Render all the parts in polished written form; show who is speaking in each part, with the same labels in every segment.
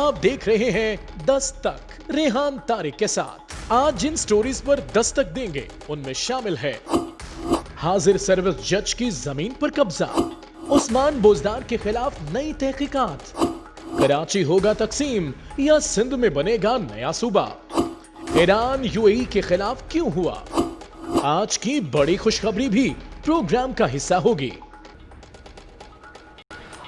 Speaker 1: आप देख रहे हैं 10 तक रेहान तारिक के साथ। आज जिन स्टोरीज पर दस्तक देंगे उनमें शामिल है हाजिर सर्विस जज की जमीन पर कब्जा, उस्मान बोजदार के खिलाफ नई तहकीकात, कराची होगा तकसीम या सिंध में बनेगा नया सूबा, ईरान यूएई के खिलाफ क्यों हुआ, आज की बड़ी खुशखबरी भी प्रोग्राम का हिस्सा होगी।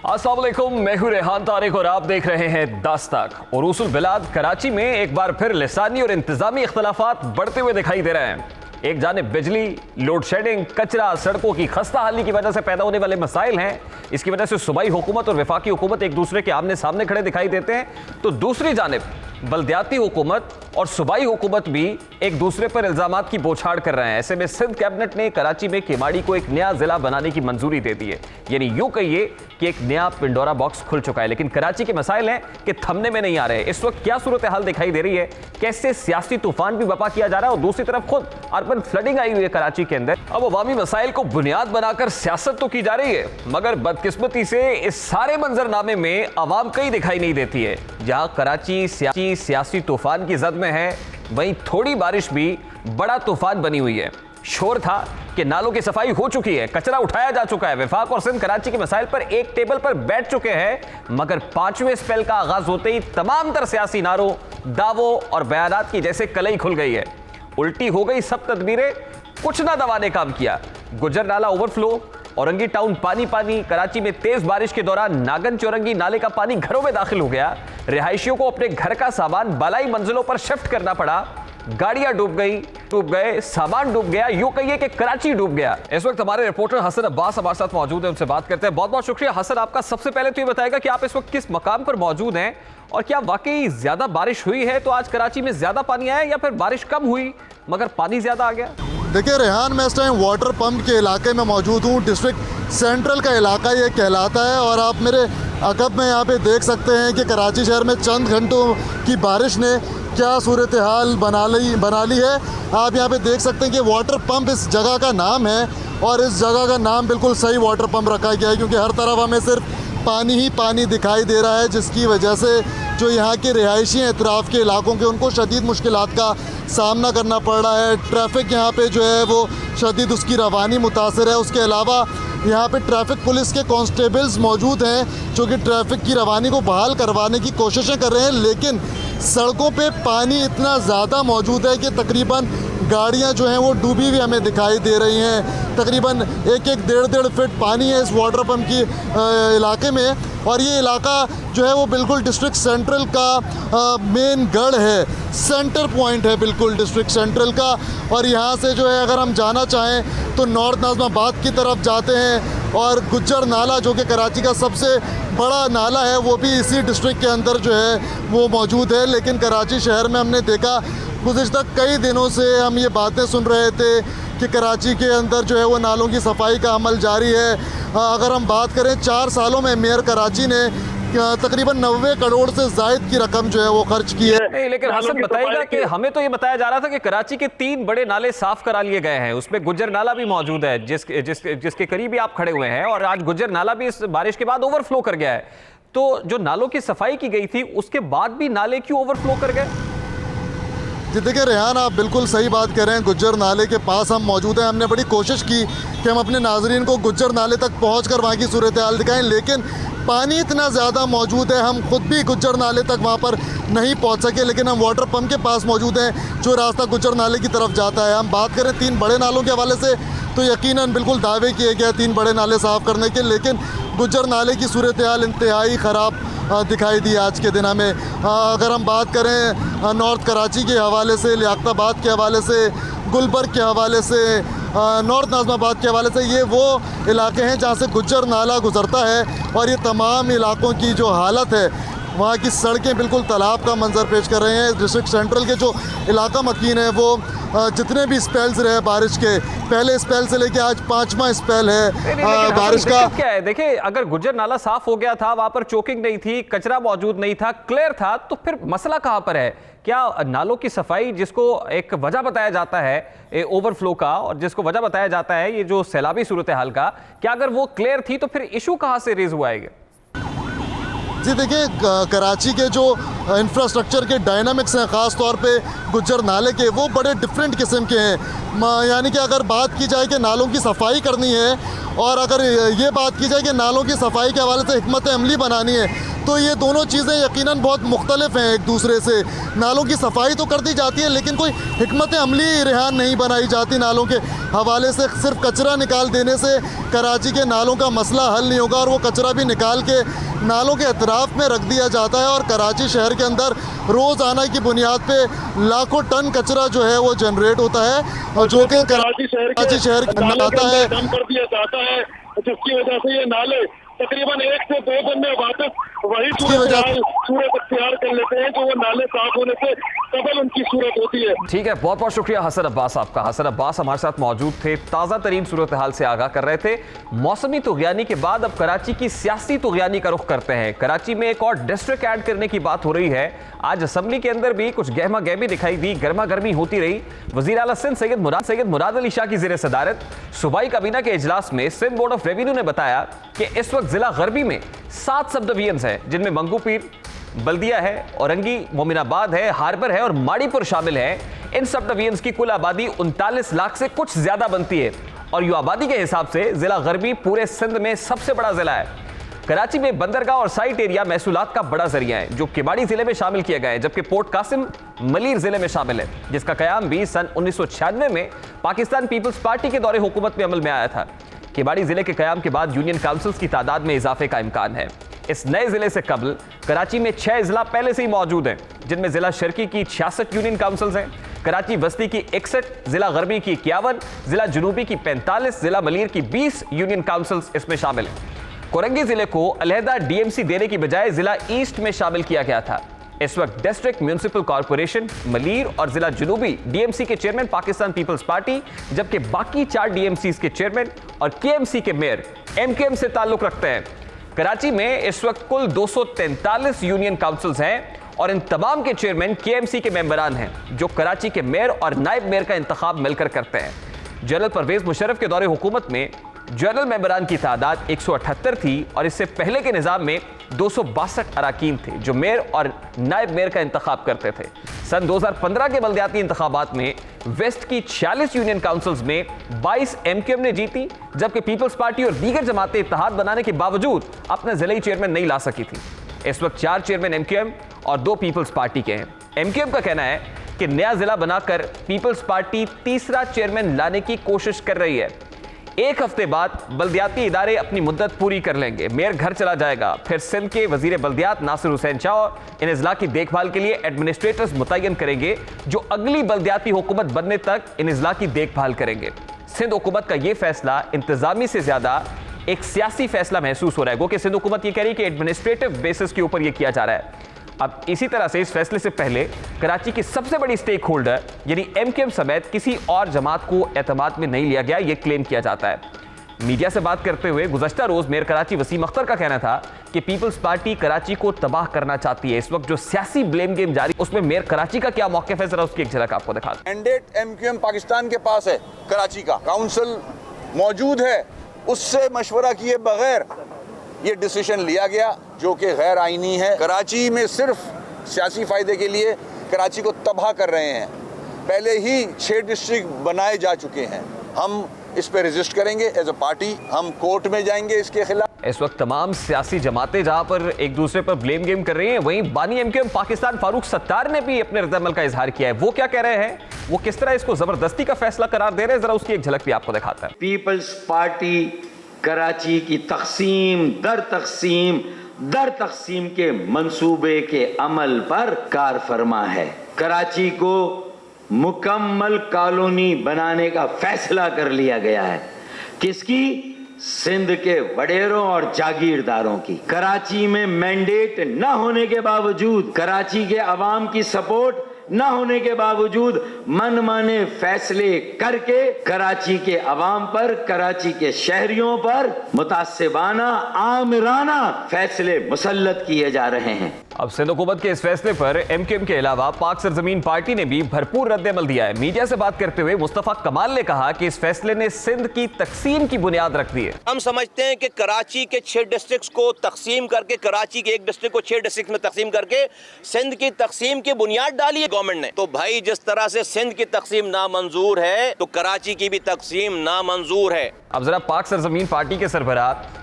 Speaker 2: अस्सलाम वालेकुम, मैं हूं रेहान तारिक और आप देख रहे हैं 10 तक। उरूसुल बिलाद कराची में एक बार फिर लिसानी और इंतजामी इख्तलाफात बढ़ते हुए दिखाई दे रहे हैं। एक जानिब बिजली, लोड शेडिंग, कचरा, सड़कों की खस्ता हाली की वजह से पैदा होने वाले मसाइल हैं। इसकी वजह से सूबाई हुकूमत और वफाकी हुकूमत एक दूसरे के आमने सामने खड़े दिखाई देते हैं, तो दूसरी जानिब बल्दियाती हुकूमत और सूबाई हुकूमत भी एक दूसरे पर इल्जामात की बौछार कर रहे हैं। ऐसे में सिंध कैबिनेट ने कराची में केमाड़ी को एक नया जिला बनाने की मंजूरी दे दी है। यानी यूं कहिए कि एक नया पिंडोरा बॉक्स खुल चुका है, लेकिन कराची के मसाइल हैं कि थमने में नहीं आ रहे। इस वक्त क्या सूरत हाल दिखाई दे रही है, कैसे सियासी तूफान भी बपा किया जा रहा है और दूसरी तरफ खुद अर्बन फ्लडिंग आई हुई है कराची के अंदर। अब अवामी मसाइल को बुनियाद बनाकर सियासत तो की जा रही है, मगर बदकिस्मती से इस सारे मंजरनामे में अवाम कहीं दिखाई नहीं देती है। जहां कराची सियासी तूफान की जद में है, वहीं थोड़ी बारिश भी बड़ा तूफान बनी हुई है। शोर था कि नालों की सफाई हो चुकी है, कचरा उठाया जा चुका है, वफाक और सिंध कराची के मसाइल पर एक टेबल पर बैठ चुके हैं, मगर 5वें स्पेल का आगाज होते ही तमाम तर सियासी नारों, दावों और बयानात की जैसे कलई खुल गई है। उल्टी हो गई सब तदबीरें, कुछ ना दवा ने काम किया। गुजर नाला ओवरफ्लो, औरंगी टाउन पानी पानी। कराची में तेज बारिश के दौरान नागन चौरंगी नाले का पानी घरों में दाखिल हो गया। रिहायशियों को अपने घर का सामान बालाई मंजिलों पर शिफ्ट करना पड़ा। गाड़ियां डूब गए, सामान डूब गया, यूं कहिए कि कराची डूब गया। इस वक्त हमारे रिपोर्टर हसन अब्बास हमारे साथ मौजूद है, उनसे बात करते हैं। बहुत बहुत शुक्रिया हसन आपका। सबसे पहले तो ये बताएगा कि आप इस वक्त किस मकाम पर मौजूद हैं और क्या वाकई ज्यादा बारिश हुई है तो आज कराची में ज्यादा पानी आया, या फिर बारिश कम हुई मगर पानी ज्यादा आ गया?
Speaker 3: देखिए रेहान, मैं इस टाइम वाटर पंप के इलाके में मौजूद हूँ। डिस्ट्रिक्ट सेंट्रल का इलाका ये कहलाता है और आप मेरे अकब में यहाँ पे देख सकते हैं कि कराची शहर में चंद घंटों की बारिश ने क्या सूरत हाल बना ली है। आप यहाँ पे देख सकते हैं कि वाटर पंप इस जगह का नाम है और इस जगह का नाम बिल्कुल सही वाटर पंप रखा गया है, क्योंकि हर तरफ हमें सिर्फ पानी ही पानी दिखाई दे रहा है, जिसकी वजह से जो यहाँ के रिहायशी एतराफ़ के इलाकों के उनको शदीद मुश्किलात का सामना करना पड़ रहा है। ट्रैफिक यहाँ पे जो है वो शदीद उसकी रवानी मुतासर है। उसके अलावा यहाँ पे ट्रैफिक पुलिस के कांस्टेबल्स मौजूद हैं जो कि ट्रैफिक की रवानी को बहाल करवाने की कोशिशें कर रहे हैं, लेकिन सड़कों पे पानी इतना ज़्यादा मौजूद है कि तकरीबन गाड़ियाँ जो हैं वो डूबी हुई हमें दिखाई दे रही हैं। तकरीबन 1-1, 1.5 फीट पानी है इस वाटर पंप की इलाके में, और ये इलाका जो है वो बिल्कुल डिस्ट्रिक्ट सेंट्रल का मेन गढ़ है, सेंटर पॉइंट है बिल्कुल डिस्ट्रिक्ट सेंट्रल का। और यहाँ से जो है अगर हम जाना चाहें तो नॉर्थ नाज़िमाबाद की तरफ जाते हैं, और गुज्जर नाला जो कि कराची का सबसे बड़ा नाला है वो भी इसी डिस्ट्रिक्ट के अंदर जो है वो मौजूद है। लेकिन कराची शहर में हमने देखा गुज़िश्ता कई दिनों से हम ये बातें सुन रहे थे कि कराची के अंदर जो है वो नालों की सफाई का अमल जारी है। अगर हम बात करें 4 सालों में मेयर कराची ने तकरीबन 90 करोड़ से जायद की रकम जो है वो खर्च की है।
Speaker 2: नहीं, लेकिन हसन बताएगा कि हमें तो ये बताया जा रहा था कि कराची के 3 बड़े नाले साफ करा लिए गए हैं, उसमें गुज्जर नाला भी मौजूद है जिसके करीब ही आप खड़े हुए हैं, और आज गुज्जर नाला भी इस बारिश के बाद ओवरफ्लो कर गया है। तो जो नालों की सफाई की गई थी उसके बाद भी नाले क्यों ओवरफ्लो कर गए?
Speaker 3: जी देखिए रेहान, आप बिल्कुल सही बात कह रहे हैं। गुज्जर नाले के पास हम मौजूद हैं। हमने बड़ी कोशिश की कि हम अपने नाजरीन को गुज्जर नाले तक पहुंचकर वहां की सूरत हाल दिखाएं, लेकिन पानी इतना ज़्यादा मौजूद है हम खुद भी गुज्जर नाले तक वहां पर नहीं पहुंच सके। लेकिन हम वाटर पंप के पास मौजूद हैं जो रास्ता गुज्जर नाले की तरफ जाता है। हम बात करें 3 बड़े नालों के हवाले से तो यकीनन बिल्कुल दावे किए गए 3 बड़े नाले साफ़ करने के, लेकिन गुज्जर नाले की सूरत हाल इंतहाई ख़राब दिखाई दी आज के दिन हमें। अगर हम बात करें नॉर्थ कराची के हवाले से, लियाकताबाद के हवाले से, गुलबर्ग के हवाले से, नॉर्थ नाज़िमाबाद के हवाले से, ये वो इलाके हैं जहाँ से गुज्जर नाला गुज़रता है, और ये तमाम इलाकों की जो हालत है वहाँ की सड़कें बिल्कुल तालाब का मंजर पेश कर रहे हैं। डिस्ट्रिक्ट सेंट्रल के जो इलाका मकीन है वो जितने भी स्पेल्स रहे बारिश के, पहले स्पेल से लेके आज 5वां स्पेल है बारिश का।
Speaker 2: क्या है, देखिए अगर गुज्जर नाला साफ हो गया था, वहां पर चोकिंग नहीं थी, कचरा मौजूद नहीं था, क्लियर था, तो फिर मसला कहां पर है? क्या नालों की सफाई जिसको एक वजह बताया जाता है ओवरफ्लो का, और जिसको वजह बताया जाता है ये जो सैलाबी सूरत हाल का, क्या अगर वो क्लियर थी तो फिर इशू कहां से रेज हुआ है?
Speaker 3: जी देखिए, कराची के जो इंफ्रास्ट्रक्चर के डायनामिक्स हैं, ख़ास तौर पे गुज्जर नाले के, वो बड़े डिफरेंट किस्म के हैं। यानी कि अगर बात की जाए कि नालों की सफाई करनी है और अगर ये बात की जाए कि नालों की सफाई के हवाले से हिकमत अमली बनानी है, तो ये दोनों चीज़ें यकीनन बहुत मुख्तलिफ हैं एक दूसरे से। नालों की सफाई तो कर दी जाती है, लेकिन कोई हिकमत अमली रेहान नहीं बनाई जाती नालों के हवाले से। सिर्फ कचरा निकाल देने से कराची के नालों का मसला हल नहीं होगा, और वो कचरा भी निकाल के नालों के अतराफ़ में रख दिया जाता है, और कराची शहर के अंदर रोज़ाना की बुनियाद पे लाखों टन कचरा जो है वो जनरेट होता है, और जो कि कराची शहर के अंदर आता है,
Speaker 4: डंप कर दिया जाता है, जिसकी वजह से ये नाले तकरीबन 1 से 2 दिन में वापस वही सूरत अख्तियार कर लेते हैं जो वो नाले साफ होने से कबल उनकी सूरत होती है।
Speaker 2: ठीक है, बहुत बहुत शुक्रिया हसन अब्बास आपका। हसन अब्बास हमारे साथ मौजूद थे, ताज़ा तरीन सूरत हाल से आगाह कर रहे थे। मौसमी तुग़यानी के बाद अब कराची की सियासी तुग़यानी का रुख करते हैं। कराची में एक और डिस्ट्रिक्ट ऐड करने की बात हो रही है। आज असम्बली के अंदर भी कुछ गहमा गहमी दिखाई दी, गर्मा गर्मी होती रही। वज़ीर आला सिंध सैयद मुराद अली शाह की ज़ेर सदारत सूबाई काबीना के इजलास में सिंध बोर्ड ऑफ रेवेन्यू ने बताया कि इस वक्त जिला गरबी में 7 सब डिवीजन्स हैं, जिनमें मंगू पीर, बल्दिया है, औरंगी, मोमिनाबाद है, हार्बर है और माड़ीपुर शामिल है। इन सब डिवीजन्स की कुल आबादी 39 लाख से कुछ ज्यादा बनती है, और यू आबादी के हिसाब से जिला गरबी पूरे सिंध में सबसे बड़ा जिला है। कराची में बंदरगाह और साइट एरिया महसूलात का बड़ा जरिया है, जो किबाड़ी जिले में शामिल किए गए हैं, जबकि पोर्ट कासिम मलीर जिले में शामिल है, जिसका कयाम भी सन 1996 में पाकिस्तान पीपल्स पार्टी के दौरे हुकूमत में अमल में आया था। किबाड़ी जिले के कयाम के बाद यूनियन काउंसिल्स की तादाद में इजाफे का इम्कान है। इस नए जिले से कबल कराची में 6 अजला पहले से ही मौजूद हैं, जिनमें जिला शर्की की 66 यूनियन काउंसिल्स हैं, कराची वस्ती की 61, जिला गरबी की 51, जिला जुनूबी की 45, जिला मलीर की 20 यूनियन काउंसिल्स इसमें शामिल हैं। कोरंगी जिले को अलहदा डीएमसी देने की बजाय जिला ईस्ट में शामिल किया गया था। इस वक्त डिस्ट्रिक्ट म्यूनिसिपल कॉर्पोरेशन, मलीर और जिला जुनूबी डीएमसी के चेयरमैन पाकिस्तान पीपल्स पार्टी, जबकि बाकी 4 डीएमसी के चेयरमैन और केएमसी के मेयर एमकेएम से ताल्लुक रखते हैं। कराची में इस वक्त कुल 243 यूनियन काउंसिल्स हैं, और इन तमाम के चेयरमैन केएमसी के मेंबरान हैं, जो कराची के मेयर और नायब मेयर का इंतखाब मिलकर करते हैं। जनरल परवेज मुशर्रफ के दौरे हुकूमत में जनरल मेंबरान की तादाद 178 थी, और इससे पहले के निज़ाम में 262 अराकीन थे, जो मेयर और नायब मेयर का इंतखाब करते थे। सन 2015 के बल्दियाती इंतखाबात में वेस्ट की 46 यूनियन काउंसिल्स में 22 एमकेएम ने जीती, जबकि पीपल्स पार्टी और दीगर जमातें इत्तेहाद बनाने के बावजूद अपना जिले चेयरमैन नहीं ला सकी थी। इस वक्त 4 चेयरमैन एमकेएम और 2 पीपल्स पार्टी के हैं। एमकेएम का कहना है कि नया जिला बनाकर पीपल्स पार्टी तीसरा चेयरमैन लाने की कोशिश कर रही है। 1 हफ्ते बाद बल्दियाती इदारे अपनी मुद्दत पूरी कर लेंगे, मेयर घर चला जाएगा, फिर सिंध के वजीर बल्दियात नासिर हुसैन शाह इन अजला की देखभाल के लिए एडमिनिस्ट्रेटर्स मुतय्यन करेंगे, जो अगली बल्दियाती हुकूमत बनने तक इन अजला की देखभाल करेंगे। सिंध हुकूमत का यह फैसला इंतजामी से ज्यादा एक सियासी फैसला महसूस हो रहा है, गो कि सिंध हुकूमत ये कह रही है कि एडमिनिस्ट्रेटिव बेसिस के ऊपर यह किया जा रहा है। अब इसी तरह से इस फैसले से पहले कराची की सबसे बड़ी स्टेक होल्डर यानी एमकेएम समेत किसी और जमात को एतमाद में नहीं लिया गया, यह क्लेम किया जाता है। मीडिया से बात करते हुए गुज़श्ता रोज मेयर कराची वसीम अख्तर का कहना था कि पीपल्स पार्टी कराची को तबाह करना चाहती है। इस वक्त जो सियासी ब्लेम गेम जारी, उसमें मेयर कराची का क्या मौक़िफ़ है, जरा उसकी एक झलक आपको दिखा दें।
Speaker 5: मैंडेट एमक्यूएम पाकिस्तान के पास है, कराची का काउंसिल मौजूद है, उससे मशवरा किए बगैर ये डिसीजन लिया गया, जो कि गैर आईनी है। कराची में सिर्फ सियासी फ़ायदे के लिए कराची को तबाह कर रहे हैं। पहले ही 6 डिस्ट्रिक्ट बनाए जा चुके हैं। हम इस पे रेजिस्ट करेंगे एज अ पार्टी, हम कोर्ट में जाएंगे इसके खिलाफ।
Speaker 2: इस वक्त तमाम सियासी जमातें जहां पर एक दूसरे पर ब्लेम गेम कर रही हैं, वहीं बानी एमकेएम पाकिस्तान फारूक सत्तार ने भी अपने रद्द-ए-अमल का इजहार किया है। वो क्या कह रहे हैं, वो किस तरह इसको जबरदस्ती का फैसला करार दे रहे हैं, जरा उसकी एक झलक भी आपको दिखाता है।
Speaker 6: पीपल्स पार्टी कराची की तकसीम दर तकसीम के मंसूबे के अमल पर कार फरमा है। कराची को मुकम्मल कॉलोनी बनाने का फैसला कर लिया गया है। किसकी? सिंध के वडेरों और जागीरदारों की। कराची में मैंडेट न होने के बावजूद कराची के अवाम की सपोर्ट न होने के बावजूद मनमाने फैसले करके कराची के अवाम पर, कराची के शहरियों पर मुतासिबाना आमिराना फैसले मुसल्लत किए जा रहे हैं।
Speaker 2: अब सिंध हुकूमत के इस फैसले पर एमकेएम के अलावा पाक सरजमीन पार्टी ने भी भरपूर रद्द-ए-अमल दिया है। मीडिया से बात करते हुए मुस्तफा कमाल ने कहा कि इस फैसले ने सिंध की तकसीम की बुनियाद रख दी है।
Speaker 7: हम समझते हैं कि कराची के 6 डिस्ट्रिक्ट्स को तकसीम करके, कराची के एक डिस्ट्रिक्ट को 6 डिस्ट्रिक्ट में तकसीम करके सिंध की तकसीम की बुनियाद डाली है गवर्नमेंट ने। तो भाई जिस तरह से सिंध की तकसीम नामंजूर है तो कराची की भी तकसीम नामंजूर है।
Speaker 2: अब जरा पाक सरजमीन पार्टी के सरबराह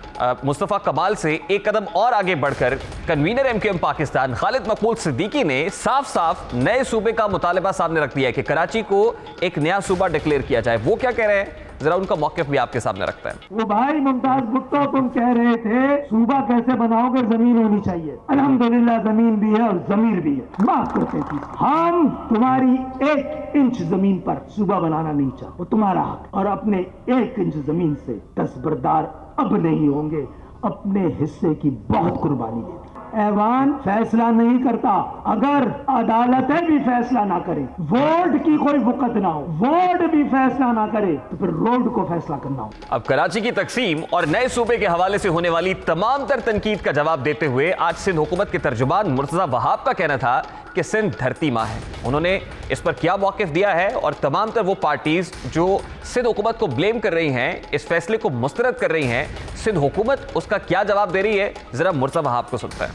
Speaker 2: मुस्तफा कमाल से एक कदम और आगे बढ़कर कन्वीनर एमकेएम पाकिस्तान खालिद मकबूल सिद्दीकी ने साफ साफ नए सूबे का मुतालबा सामने रख दिया है कि कराची को एक नया सूबा डिक्लेयर किया जाए। वो क्या कह रहे हैं, जरा उनका मौक़िफ़ भी आपके सामने रखता है।
Speaker 8: वो भाई मुमताज भुट्टो, तुम कह रहे थे सूबा कैसे बनाओगे, जमीन होनी चाहिए। अल्हम्दुलिल्लाह जमीन भी है और जमीर भी है। माफ करते थे, हम तुम्हारी 1 इंच जमीन पर सूबा बनाना नहीं चाहते, वो तुम्हारा हक। और अपने 1 इंच जमीन से दस्तबरदार अब नहीं होंगे, अपने हिस्से की बहुत कुर्बानी देते। ऐवान फैसला नहीं करता, अगर अदालतें भी फैसला ना करें, वोट की कोई वक़्त ना हो, वोट भी फैसला ना करे तो फिर रोड को फैसला करना हो।
Speaker 2: अब कराची की तकसीम और नए सूबे के हवाले से होने वाली तमाम तर तनकीद का जवाब देते हुए आज सिंध हुकूमत के तर्जुमान मुर्तज़ा वहाब का कहना था कि सिंध धरती माँ है। उन्होंने इस पर क्या मौक़िफ़ दिया है और तमाम तर वो पार्टीज जो सिंध हुकूमत को ब्लेम कर रही हैं, इस फैसले को मुस्तरद कर रही हैं, सिंध हुकूमत उसका क्या जवाब दे रही है, जरा मुर्तज़ा वहाब को सुनता है।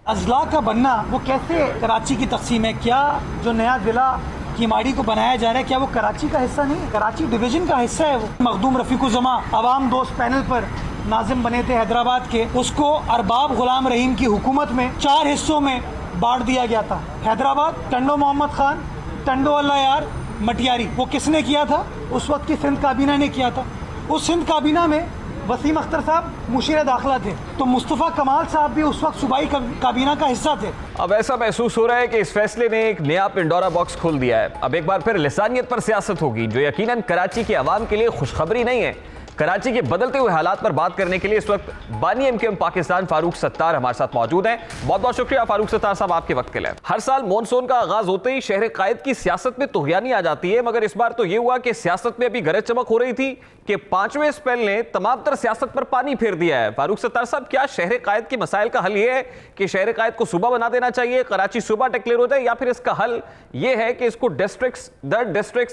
Speaker 9: अजला का बनना वो कैसे कराची की तकसीम है? क्या जो नया जिला कीमाड़ी को बनाया जा रहा है क्या वो कराची का हिस्सा नहीं है? कराची डिवीजन का हिस्सा है वो। मखदूम रफीकुज़्ज़मा अवाम दोस्त पैनल पर नाजिम बने थे हैदराबाद के, उसको अरबाब गुलाम रहीम की हुकूमत में 4 हिस्सों में बांट दिया गया था। हैदराबाद, टंडो मोहम्मद खान, टंडो अल्लाह यार, मटियारी। वो किसने किया था? उस वक्त की सिंध काबीना ने किया था। उस सिंध काबीना में वसीम अख्तर साहब मुशीर दाखिला थे, तो मुस्तफ़ा कमाल साहब भी उस वक्त सूबाई काबीना का हिस्सा थे।
Speaker 2: अब ऐसा महसूस हो रहा है कि इस फैसले ने एक नया पिंडोरा बॉक्स खोल दिया है। अब एक बार फिर लिसानियत पर सियासत होगी, जो यकीनन कराची के अवाम के लिए खुशखबरी नहीं है। कराची के बदलते हुए हालात पर बात करने के लिए इस वक्त बानी एमकेएम पाकिस्तान फारूक सत्तार हमारे साथ मौजूद हैं। बहुत बहुत शुक्रिया फारूक सत्तार साहब आपके वक्त के लिए। हर साल मॉनसून का आगाज होते ही शहर कायद की सियासत में तुग़यानी आ जाती है, मगर इस बार तो ये हुआ कि सियासत में अभी गरज चमक हो रही थी कि 5वें स्पेल ने तमाम तर सियासत पर पानी फेर दिया है। फारूक सत्तार साहब, क्या शहर कायद के मसाइल का हल ये है कि शहर कायद को सूबा बना देना चाहिए, कराची सूबा डिक्लेयर हो जाए, या फिर इसका हल ये है कि इसको डिस्ट्रिक्ट्स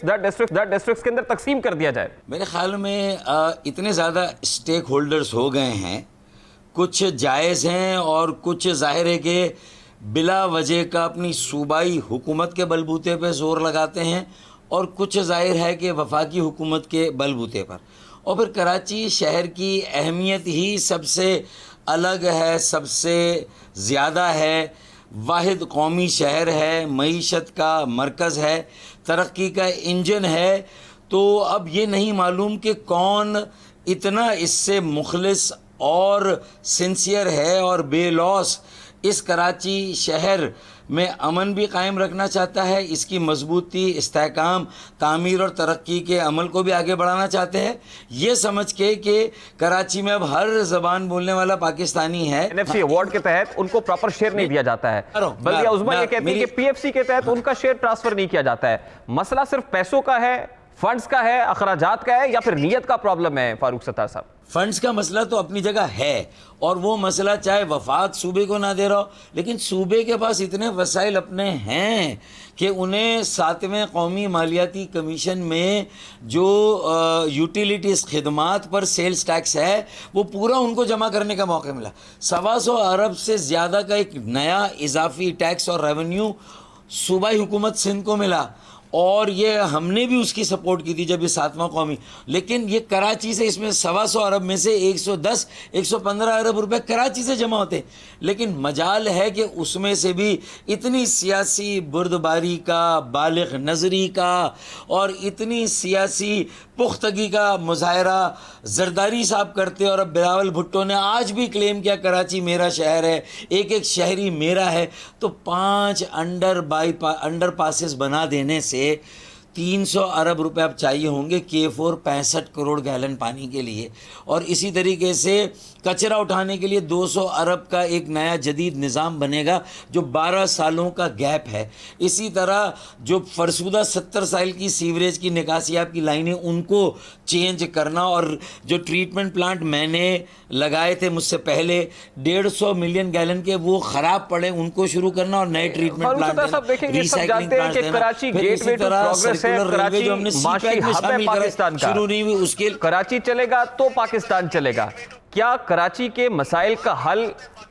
Speaker 2: के अंदर तकसीम कर दिया जाए?
Speaker 6: मेरे ख्याल में इतने ज़्यादा स्टेक होल्डर्स हो गए हैं, कुछ जायज़ हैं और कुछ ज़ाहिर है कि बिला वजह का अपनी सूबाई हुकूमत के बलबूते पे ज़ोर लगाते हैं और कुछ ज़ाहिर है कि वफाकी हुकूमत के बलबूते पर। और फिर कराची शहर की अहमियत ही सबसे अलग है, सबसे ज़्यादा है। वाहिद कौमी शहर है, मईशत का मरकज़ है, तरक्की का इंजन है। तो अब ये नहीं मालूम कि कौन इतना इससे मुखलिस और सिंसियर है और बेलौस इस कराची शहर में अमन भी कायम रखना चाहता है, इसकी मजबूती, इस्तेहकाम, तामीर और तरक्की के अमल को भी आगे बढ़ाना चाहते हैं, ये समझ के कि कराची में अब हर ज़बान बोलने वाला पाकिस्तानी है।
Speaker 2: एनएफसी अवार्ड के तहत उनको प्रॉपर शेयर नहीं दिया जाता है, बल्कि उस्मा ये कहती है कि पीएफसी के तहत उनका शेयर ट्रांसफर नहीं किया जाता है। मसला सिर्फ पैसों का है, फंड्स का है, अखराजात का है, या फिर नीयत का प्रॉब्लम है? फारूक सत्तार साहब,
Speaker 6: फंड्स का मसला तो अपनी जगह है और वो मसला चाहे वफाक सूबे को ना दे रहा हो, लेकिन सूबे के पास इतने वसाइल अपने हैं कि उन्हें 7वें कौमी मालियाती कमीशन में जो यूटिलिटीज़ खिदमात पर सेल्स टैक्स है वो पूरा उनको जमा करने का मौका मिला। 125 अरब से ज़्यादा का एक नया इजाफी टैक्स और रेवेन्यू सूबाई हुकूमत सिंध को मिला और ये हमने भी उसकी सपोर्ट की थी जब ये 7वां कौमी, लेकिन ये कराची से इसमें 125 अरब में से 110-115 अरब रुपए कराची से जमा होते, लेकिन मजाल है कि उसमें से भी इतनी सियासी बुर्दबारी का, बालिग नज़री का और इतनी सियासी पुख्तगी का मुजाहरा जरदारी साहब करते। और अब बिलावल भुट्टो ने आज भी क्लेम किया कराची मेरा शहर है, एक एक शहरी मेरा है। तो 5 अंडर पासेस बना देने से 300 अरब रुपए अब चाहिए होंगे K4 65 करोड़ गैलन पानी के लिए। और इसी तरीके से कचरा उठाने के लिए 200 अरब का एक नया जदीद निज़ाम बनेगा जो 12 सालों का गैप है। इसी तरह जो फरसुदा 70 साल की सीवरेज की निकासियाब की लाइनें उनको चेंज करना, और जो ट्रीटमेंट प्लांट मैंने लगाए थे मुझसे पहले 150 मिलियन गैलन के वो ख़राब पड़े उनको शुरू करना और नए ट्रीटमेंट प्लांट देना, रिसाइकलिंग प्लांट देना।
Speaker 2: कराची
Speaker 6: फिर इसी तरह सर्कुलर रेलवे जो हमने सीपैक में शामिल करा शुरू नहीं हुई उसके
Speaker 2: कराची चलेगा तो पाकिस्तान चलेगा। क्या कराची के मसाइल का हल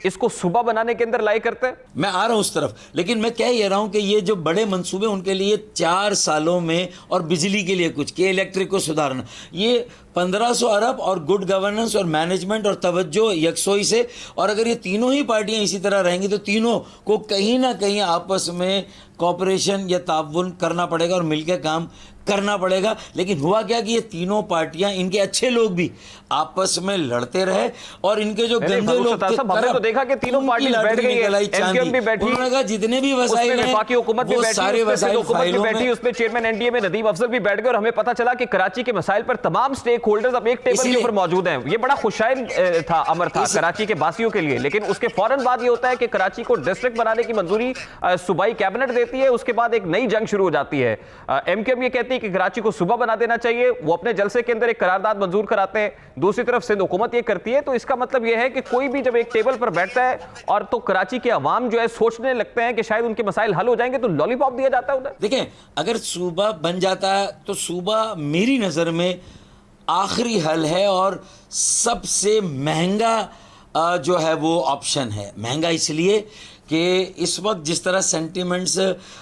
Speaker 2: इसको सुबह बनाने के अंदर लाई करते हैं?
Speaker 6: मैं आ रहा हूं उस तरफ, लेकिन मैं कह ये रहा हूं कि ये जो बड़े मंसूबे उनके लिए 4 सालों में, और बिजली के लिए कुछ के इलेक्ट्रिक को सुधारना, ये 1500 अरब और गुड गवर्नेंस और मैनेजमेंट और तवज्जो यकसोई से, और अगर ये तीनों ही पार्टियां इसी तरह रहेंगी तो तीनों को कहीं ना कहीं आपस में कॉपरेशन या ताउन करना पड़ेगा और मिलकर काम करना पड़ेगा। लेकिन हुआ क्या कि ये तीनों पार्टियां, इनके अच्छे लोग भी आपस में लड़ते रहे और इनके जो गंदे लोग थे,
Speaker 2: हमने तो देखा कि तीनों पार्टी बैठ गई है, एमक्यूएम भी बैठी,
Speaker 6: उन्होंने कहा जितने भी वसाइल हैं
Speaker 2: वफाकी हुकूमत भी बैठी,
Speaker 6: सारे वसाइल फाइलों
Speaker 2: बैठी, उसमें चेयरमैन एनडीए में नदीम अफजल भी बैठ गए और हमें पता चला कि कराची के मसाइल पर तमाम स्टेक होल्डर्स अब एक टेबल के ऊपर मौजूद हैं। ये बड़ा खुशाइन था, अमर था कराची के बासियों के लिए। लेकिन उसके फौरन बाद ये होता है कि कराची को डिस्ट्रिक्ट बनाने की मंजूरी सूबाई कैबिनेट देती है, उसके बाद एक नई जंग शुरू हो जाती है। एमक्यूएम ये कहती है कि कराची को सुबह बना देना चाहिए, वो अपने जलसे के अंदर एक करारदाद मंजूर कराते हैं, दूसरी तरफ सिंध हुकूमत ये करती है। तो इसका मतलब ये है कि कोई भी जब एक टेबल पर बैठता है और तो कराची के अवाम जो है सोचने लगते हैं कि शायद उनके मसाइल हल हो जाएंगे, तो लॉलीपॉप दिया जाता है उन्हें।
Speaker 6: देखें, अगर सूबा बन जाता है तो सूबा मेरी नज़र में आखिरी हल है और सबसे महंगा जो है वो ऑप्शन है। महंगा इसलिए कि इस वक्त जिस तरह सेंटिमेंट्स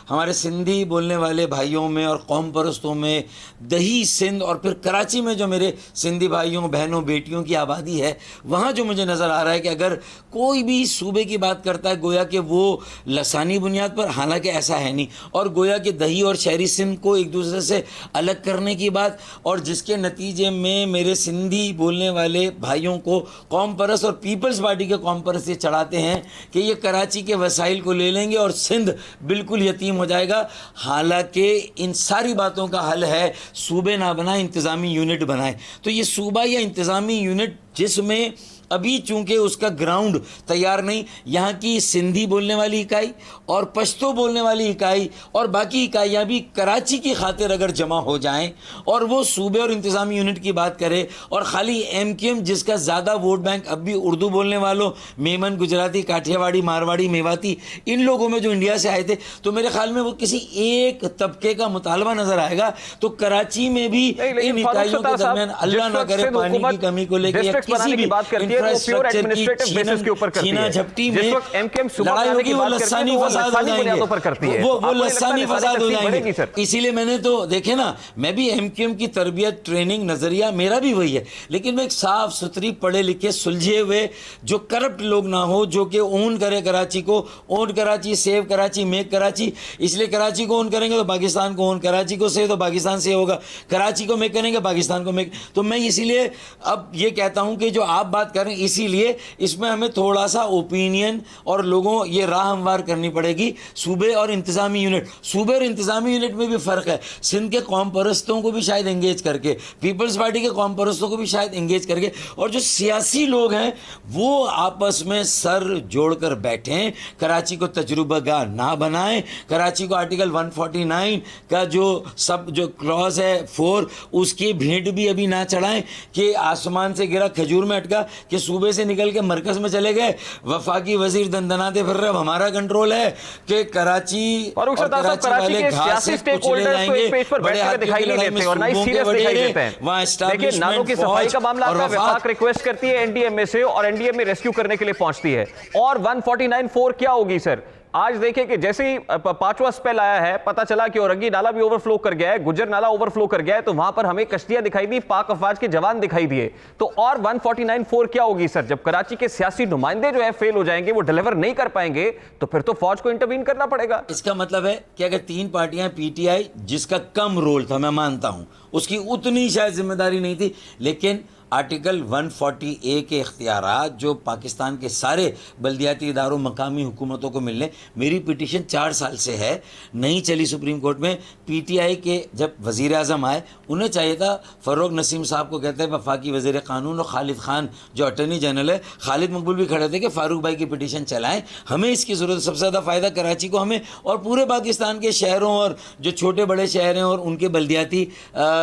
Speaker 6: हमारे सिंधी बोलने वाले भाइयों में और कौम परस्तों में, दही सिंध और फिर कराची में जो मेरे सिंधी भाइयों बहनों बेटियों की आबादी है, वहाँ जो मुझे नज़र आ रहा है कि अगर कोई भी सूबे की बात करता है गोया कि वो लसानी बुनियाद पर, हालांकि ऐसा है नहीं, और गोया कि दही और शहरी सिंध को एक दूसरे से अलग करने की बात, और जिसके नतीजे में मेरे सिंधी बोलने वाले भाइयों को कौम परस्त और पीपल्स पार्टी के कौम परस्त ये चढ़ाते हैं कि ये कराची के वसाइल को ले लेंगे और सिंध बिल्कुल यतीम हो जाएगा। हालांकि इन सारी बातों का हल है सूबे ना बनाए, इंतज़ामी यूनिट बनाए। तो ये सूबा या इंतज़ामी यूनिट जिसमें अभी चूंकि उसका ग्राउंड तैयार नहीं, यहाँ की सिंधी बोलने वाली इकाई और पश्तो बोलने वाली इकाई और बाकी इकाइयाँ भी कराची की खातिर अगर जमा हो जाएं और वो सूबे और इंतज़ामी यूनिट की बात करे, और ख़ाली एमक्यूएम जिसका ज़्यादा वोट बैंक अब भी उर्दू बोलने वालों, मेमन, गुजराती, काठियावाड़ी, मारवाड़ी, मेवाती, इन लोगों में जो इंडिया से आए थे, तो मेरे ख्याल में वो किसी एक तबके का मुतालबा नज़र आएगा। तो कराची में भी इन इकाइयों के दरमियान अल्लाह ना करे पानी की कमी को लेकर किसी भी इंफ्रास्ट्रक्चर की छीना झपटी में लड़ाई होगी, वो लसानी फसाद हो जाएंगे, वो लसानी फसाद हो जाएंगे। इसीलिए मैंने तो देखे ना, मैं भी एमक्यूएम की तरबियत, ट्रेनिंग, नजरिया मेरा भी वही है, लेकिन मैं एक साफ सुथरी पढ़े लिखे सुलझे हुए जो करप्ट लोग ना हो, जो कि ओन करे कराची को, own Karachi, save Karachi, make Karachi. इसलिए कराची को ओन करेंगे तो पाकिस्तान को ओन, कराची को सेव तो पाकिस्तान से होगा, कराची को मेक करेंगे पाकिस्तान को मेक। तो मैं इसीलिए अब ये कहता हूं कि जो आप बात करें, इसीलिए इसमें हमें थोड़ा सा ओपिनियन और लोगों ये राह हमवार करनी पड़ेगी। सूबे और इंतज़ामी यूनिट, सूबे और इंतज़ामी यूनिट में भी फ़र्क है। सिंध के कौम परस्तों को भी शायद एंगेज करके, पीपल्स पार्टी के कौम परस्तों को भी शायद एंगेज करके, और जो सियासी लोग हैं वो आपस में सर जोड़कर बैठें, कराची को तजुर्बागाह ना बनाएं, कराची को आर्टिकल 149 का जो क्लॉज है 4 उसकी भेंट भी अभी ना चढ़ाएं कि आसमान से गिरा खजूर में अटका, कि सूबे से निकल के मरकज में चले गए, वफाकी वजीर दंदनाते फिर रहे, हमारा कंट्रोल है कि कराची और कराची वाले घास से कुचले जाएंगे, बड़े हाथियों की लड़ाई में सूबों के वडेरे, वहाँ एस्टैब्लिशमेंट फौज और वफाक
Speaker 2: रिक्वेस्ट करती है एनडीएमए से और एनडीए में रेस्क्यू करने के लिए पहुंचती है। और 149(4) क्या होगी सर? आज देखें कि जैसे ही 5वां स्पेल आया है, पता चला कि औरंगी नाला भी ओवरफ्लो कर गया है, गुजर नाला ओवरफ्लो कर गया है, तो वहां पर हमें कश्तियां दिखाई दी, पाक अफवाज के जवान दिखाई दिए। तो और 149(4) क्या होगी सर? जब कराची के सियासी नुमाइंदे जो है फेल हो जाएंगे, वो डिलीवर नहीं कर पाएंगे, तो फिर तो फौज को इंटरवीन करना पड़ेगा।
Speaker 6: इसका मतलब है कि अगर 3 पार्टियां, पीटीआई जिसका कम रोल था, मैं मानता हूं उसकी उतनी शायद जिम्मेदारी नहीं थी, लेकिन
Speaker 10: आर्टिकल 140A के इख्तियारात जो पाकिस्तान के सारे बल्दियाती इदारों मकामी हुकूमतों को मिलने, मेरी पिटीशन 4 साल से है, नहीं चली सुप्रीम कोर्ट में। PTI के जब वज़ीर आज़म आए, उन्हें चाहिए था, फ़र्रुख नसीम साहब को कहते हैं वफाकी वज़ीर क़ानून, और खालिद खान जो अटर्नी जनरल है, खालिद मकबूल भी खड़े थे कि फ़ारूक भाई की पिटीशन चलाएँ, हमें इसकी ज़रूरत है। सबसे ज़्यादा फ़ायदा कराची को हमें और पूरे पाकिस्तान के शहरों और जो छोटे बड़े शहर हैं और उनके बल्दियाती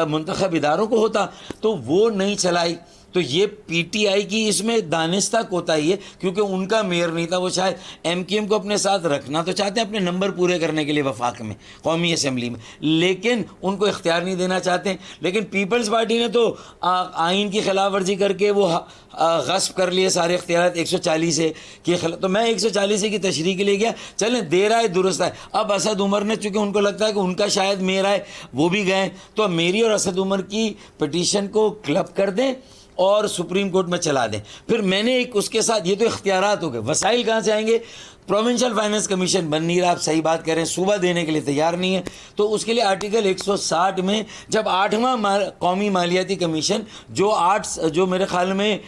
Speaker 10: मुंतखब इदारों को होता, तो वो नहीं चलाई। तो ये PTI की इसमें दानिस्ता कोताही है, क्योंकि उनका मेयर नहीं था। वो शायद MQM को अपने साथ रखना तो चाहते हैं अपने नंबर पूरे करने के लिए वफाक में, कौमी असम्बली में, लेकिन उनको इख्तियार नहीं देना चाहते हैं। लेकिन पीपल्स पार्टी ने तो आइन की खिलाफ वर्जी करके वो गस्ब कर लिए सारे इख्तियार 140 के खिलाफ। तो मैं 140 की तशरीह के लिए गया, चलें दे रहा है दुरुस्त है। अब असद उमर ने, चूँकि उनको लगता है कि उनका शायद मेयर आए, वो भी गए, तो मेरी और असद उमर की पिटीशन को क्लब कर दें और सुप्रीम कोर्ट में चला दें। फिर मैंने एक उसके साथ, ये तो इख्तियारात हो गए, वसाइल कहाँ से आएंगे? प्रोविंशियल फाइनेंस कमीशन बन नहीं रहा, आप सही बात कह रहे हैं, सूबा देने के लिए तैयार नहीं है। तो उसके लिए आर्टिकल 160 में जब 8वां कौमी मालियाती कमीशन जो मेरे ख्याल में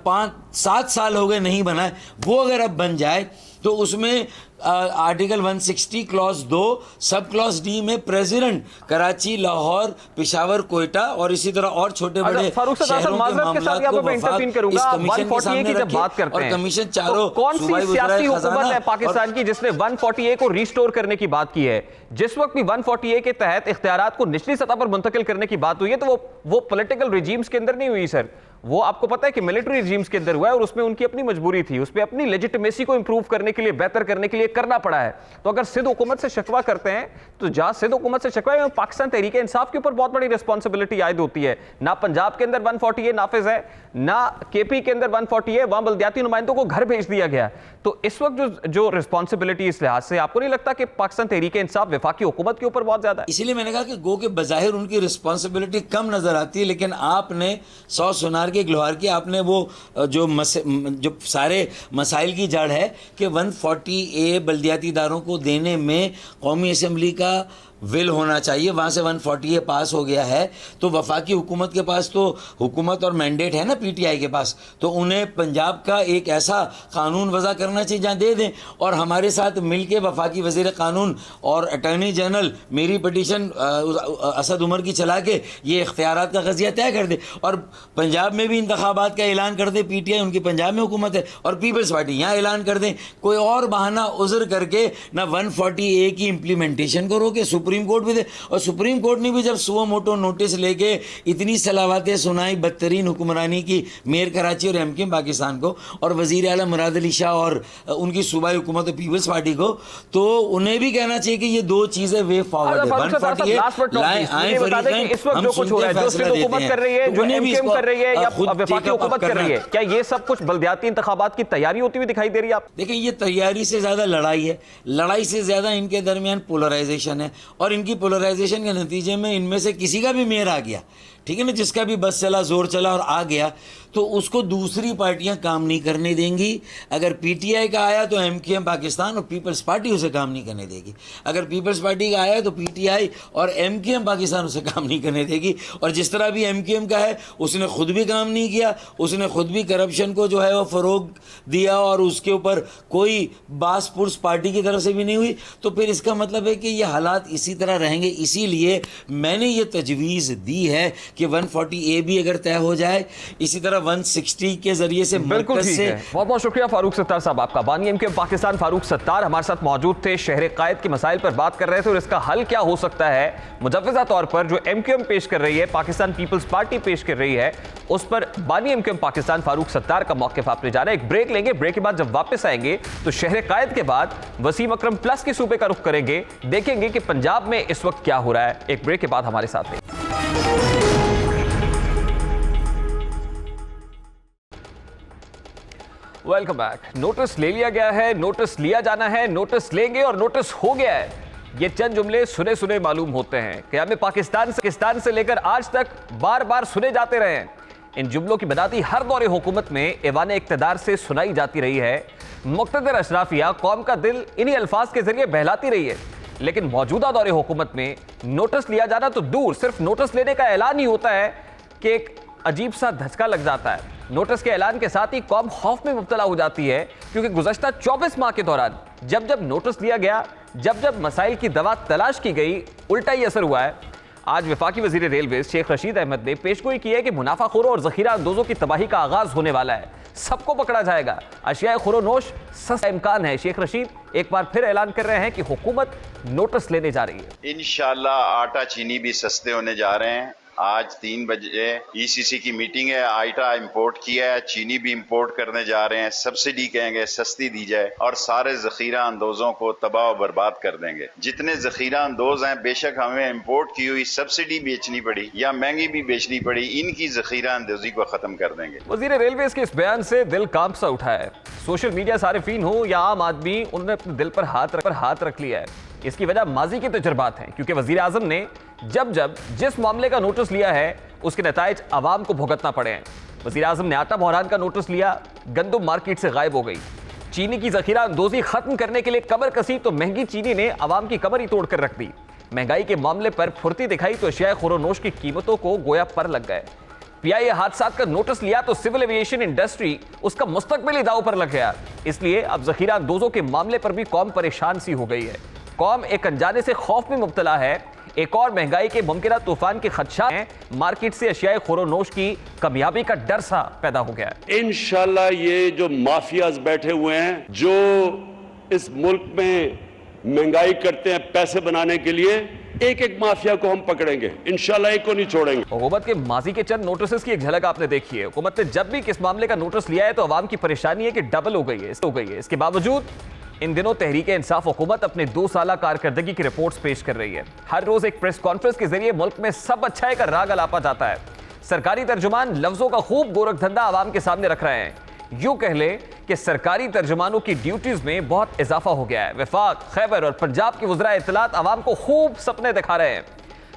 Speaker 10: 5-7 साल हो गए नहीं बना है, वो अगर अब बन जाए तो उसमें article 160 clause 2 sub clause D में प्रेसिडेंट कराची, लाहौर, पेशावर, कोयटा और इसी तरह और छोटे बड़े शहरों के मामलात को वफाक इस कमीशन के सामने रखे, और कमीशन चारों
Speaker 2: कौन सी सियासी हुकूमत है पाकिस्तान की जिसने 140A को रिस्टोर करने की बात की है? जिस वक्त भी 140A के तहत इख्तियारात को निचली सतह पर मुंतकिल करने की बात हुई है, तो वो पॉलिटिकल रिजीम्स के अंदर नहीं हुई सर, वो आपको पता है कि मिलिट्री रिजीम्स के अंदर हुआ है, और उसमें उनकी अपनी मजबूरी थी, उसमें अपनी लेजिटिमेसी को इंप्रूव करने के लिए, बेहतर करने के लिए करना पड़ा है। तो अगर सिंध हुकूमत से शिकवा करते हैं, तो जहां सिंध हुकूमत से शिकवा है, पाकिस्तान तहरीक इंसाफ के ऊपर बहुत बड़ी रिस्पॉन्सिबिलिटी आयद होती है। ना पंजाब के अंदर 140A नाफिज है, ना KP के अंदर 140A, वहां बल्दियाती नुमाइंदों को घर भेज दिया गया। तो इस वक्त जो रिस्पॉन्सिबिलिटी इस लिहाज से, आपको नहीं लगता कि पाकिस्तान तहरीक इंसाफ वफाकी हुकूमत के ऊपर बहुत ज्यादा है?
Speaker 10: इसीलिए मैंने कहा कि गो के बज़ाहिर उनकी रिस्पॉन्सिबिलिटी कम नजर आती है, लेकिन आपने 100 सुनार के गलोहार की, आपने वो जो सारे मसाइल की जड़ है कि 140A बल्दियाती इदारों को देने में कौमी असम्बली का विल होना चाहिए। वहाँ से 140A पास हो गया है, तो वफाकी हुकूमत के पास तो हुकूमत और मैंडेट है ना PTI के पास, तो उन्हें पंजाब का एक ऐसा कानून वज़ा करना चाहिए जहाँ दे दें, और हमारे साथ मिल के वफाकी वज़ीर क़ानून और अटर्नी जनरल मेरी पिटीशन असद उमर की चला के ये इख्तियारात का क़ज़िया तय कर दे, और पंजाब में भी इंतखाबात का ऐलान कर दे PTI, उनकी पंजाब में हुकूमत है, और पीपल्स पार्टी यहाँ ऐलान कर दें, कोई और बहाना उज़र करके ना 140A की इम्प्लीमेंटेशन को रोके। सुप्रीम कोर्ट भी दे, और सुप्रीम कोर्ट ने भी जब सुओ मोटो नोटिस लेके इतनी सलावतें सुनाई बदतरीन हुक्मरानी की मेयर कराची और MQM पाकिस्तान को, और वज़ीर आला मुराद अली शाह और उनकी सूबाई हुकूमत और पीपल्स पार्टी को, तो उन्हें भी कहना चाहिए कि ये दो चीजें वे फॉरवर्ड है। 140A आए फरीक़ैन,
Speaker 2: इस वक्त जो कुछ हो रहा है, जो सिंध हुकूमत कर रही है, जो MQM कर रही है, या वफाकी हुकूमत कर रही है, क्या ये सब कुछ बल्दियाती इंतखाबात की तैयारी होती हुई दिखाई दे रही है आप?
Speaker 10: देखिए, ये तैयारी से ज्यादा लड़ाई है, लड़ाई से ज्यादा इनके दरमियान पोलराइजेशन है, और इनकी पोलराइजेशन के नतीजे में इनमें से किसी का भी मेयर आ गया, ठीक है ना, जिसका भी बस चला, जोर चला और आ गया, तो उसको दूसरी पार्टियां काम नहीं करने देंगी। अगर PTI का आया तो MQM पाकिस्तान और पीपल्स पार्टी उसे काम नहीं करने देगी। अगर पीपल्स पार्टी का आया तो PTI और MQM पाकिस्तान उसे काम नहीं करने देगी। और जिस तरह भी MQM का है, उसने खुद भी काम नहीं किया, उसने खुद भी करप्शन को जो है वो फ़रोग दिया, और उसके ऊपर कोई बास पुरस पार्टी की तरफ से भी नहीं हुई। तो फिर इसका मतलब है कि ये हालात इसी तरह रहेंगे। इसीलिए मैंने ये तजवीज़ दी है कि 140A भी अगर तय हो जाए, इसी तरह 160 के जरिए से
Speaker 2: बिल्कुल ठीक है। बहुत बहुत शुक्रिया फारूक सत्तार साहब आपका। बानी MQM पाकिस्तान फारूक सत्तार हमारे साथ मौजूद थे, शहर कायद के मसाइल पर बात कर रहे थे, और इसका हल क्या हो सकता है मुजव्वज़ा तौर पर जो MQM पेश कर रही है, पाकिस्तान पीपल्स पार्टी पेश कर रही है, उस पर बानी MQM पाकिस्तान फारूक सत्तार का मौक़िफ़ आपने जाना। एक ब्रेक लेंगे, ब्रेक के बाद जब वापस आएंगे तो शहर कायद के बाद वसीम अकरम प्लस के सूबे का रुख करेंगे, देखेंगे कि पंजाब में इस वक्त क्या हो रहा है। एक ब्रेक के बाद हमारे साथ हैं। Welcome back. नोटिस ले लिया गया है, नोटिस लिया जाना है, नोटिस लेंगे और नोटिस हो गया है। ये चंद जुमले सुने सुने मालूम होते हैं, क़याम पाकिस्तान से लेकर आज तक बार बार सुने जाते रहे हैं। इन जुमलों की बदाती हर दौरे हुकूमत में ऐवान इक़्तिदार से सुनाई जाती रही है। मुक़्तदर अशराफिया कौम का दिल इन्हीं अल्फाज के जरिए बहलाती रही है। लेकिन मौजूदा दौरे हुकूमत में नोटिस लिया जाना तो दूर, सिर्फ नोटिस लेने का ऐलान ही होता है कि एक अजीब सा धचका लग जाता है। नोटिस के ऐलान के साथ ही कौम खौफ में मुब्तला हो जाती है, क्योंकि गुज़श्ता 24 माह के दौरान जब जब नोटिस दिया गया, जब जब मसाइल की दवा तलाश की गई, उल्टा ही असर हुआ है। आज वफाकी वजीर रेलवे शेख रशीद अहमद ने पेशगोई की है कि मुनाफाखोरों और जखीरा अंदोजों की तबाही का आगाज होने वाला है, सबको पकड़ा जाएगा, अशियाए खुरोनोश सस्ता इम्कान है। शेख रशीद एक बार फिर ऐलान कर रहे हैं कि हुकूमत नोटिस लेने जा रही है।
Speaker 11: इंशाल्लाह आटा चीनी भी सस्ते होने जा रहे हैं। आज 3 बजे ईसीसी की मीटिंग है, आटा इंपोर्ट किया है, चीनी भी इंपोर्ट करने जा रहे हैं। सब्सिडी कहेंगे सस्ती दी जाए और सारे जखीरा अंदोजों को तबाह और बर्बाद कर देंगे। जितने जखीरा अंदोज हैं, बेशक हमें इंपोर्ट की हुई सब्सिडी बेचनी पड़ी या महंगी भी बेचनी पड़ी, इनकी जखीरा अंदोजी को खत्म कर देंगे।
Speaker 2: वजीर रेलवे के इस बयान से दिल कांप सा उठा है। सोशल मीडिया सारिफीन हो या आम आदमी, उन्होंने अपने दिल पर हाथ रख लिया है। इसकी वजह माजी के तजुर्बात हैं, क्योंकि वजीर आजम ने जब जब जिस मामले का नोटिस लिया है उसके नताइज आवाम को भुगतना पड़े हैं। वजीर आजम ने आटा बहरान का नोटिस लिया, गंदम मार्केट से गायब हो गई। चीनी की जखीरा अंदोजी खत्म करने के लिए कमर कसी तो महंगी चीनी ने आवाम की कमर ही तोड़ कर रख दी। महंगाई के मामले पर फुर्ती दिखाई तो अशियाए खुरोनोश की कीमतों को गोया पर लग गए। पीआईए हादसा का नोटिस लिया तो सिविल एविएशन इंडस्ट्री, उसका मुस्तकबिल ही दांव पर लग गया। इसलिए अब जखीरा अंदोजों के मामले पर भी कौम परेशान सी हो गई है। कौम एक अनजाने से खौफ में मुब्तला है। एक और महंगाई के मुमकिन तूफान के खदशा है। मार्केट से अशियाए खुरोनोश की कामयाबी का डर सा पैदा हो गया है।
Speaker 12: इंशाल्लाह ये जो माफियाज बैठे हुए हैं, जो इस मुल्क में महंगाई करते हैं पैसे बनाने के लिए, एक एक माफिया को हम पकड़ेंगे, इंशाल्लाह एक को नहीं छोड़ेंगे।
Speaker 2: हुकूमत के माजी के चंद नोटिस की एक झलक आपने देखी है। हुकूमत ने जब भी किस मामले का नोटिस लिया है तो अवाम की परेशानी है कि डबल हो गई है। इसके बावजूद इन दिनों तहरीक इंसाफ हुकूमत अपने 2 साला कारकर्दगी की रिपोर्ट्स पेश कर रही है। हर रोज एक प्रेस कॉन्फ्रेंस के जरिए मुल्क में सब अच्छाई का राग अलापा जाता है। सरकारी तर्जुमान लफ्जों का खूब गोरख धंधा आवाम के सामने रख रहे हैं। यूं कह ले कि सरकारी तर्जुमानों की ड्यूटीज में बहुत इजाफा हो गया है। वफाक, खैबर और पंजाब के वज़रा इत्तलात आवाम को खूब सपने दिखा रहे हैं।